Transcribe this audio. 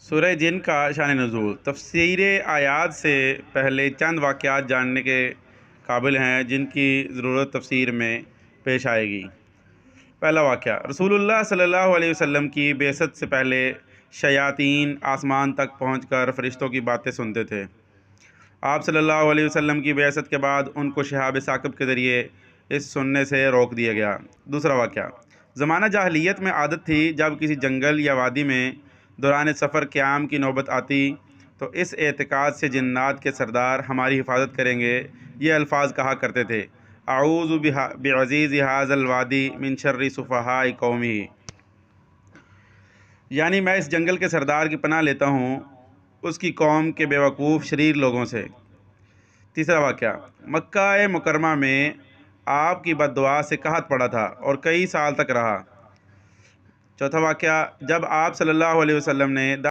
سورہ جن کا شان نزول۔ تفسیر آیات سے پہلے چند واقعات جاننے کے قابل ہیں جن کی ضرورت تفسیر میں پیش آئے گی۔ پہلا واقعہ، رسول اللہ صلی اللہ علیہ وسلم کی بعثت سے پہلے شیاطین آسمان تک پہنچ کر فرشتوں کی باتیں سنتے تھے۔ آپ صلی اللہ علیہ وسلم کی بعثت کے بعد ان کو شہاب ثاقب کے ذریعے اس سننے سے روک دیا گیا۔ دوسرا واقعہ، زمانہ جاہلیت میں عادت تھی جب کسی جنگل یا وادی میں دوران سفر قیام کی نوبت آتی تو اس اعتقاد سے جنات کے سردار ہماری حفاظت کریں گے یہ الفاظ کہا کرتے تھے: اعوذ بعزیز ھذا الوادی من شر سفہاء قومی، یعنی میں اس جنگل کے سردار کی پناہ لیتا ہوں اس کی قوم کے بیوقوف شریر لوگوں سے۔ تیسرا واقعہ، مکہ مکرمہ میں آپ کی بد دعا سے قحط پڑا تھا اور کئی سال تک رہا۔ چوتھا واقعہ، جب آپ صلی اللہ علیہ وسلم نے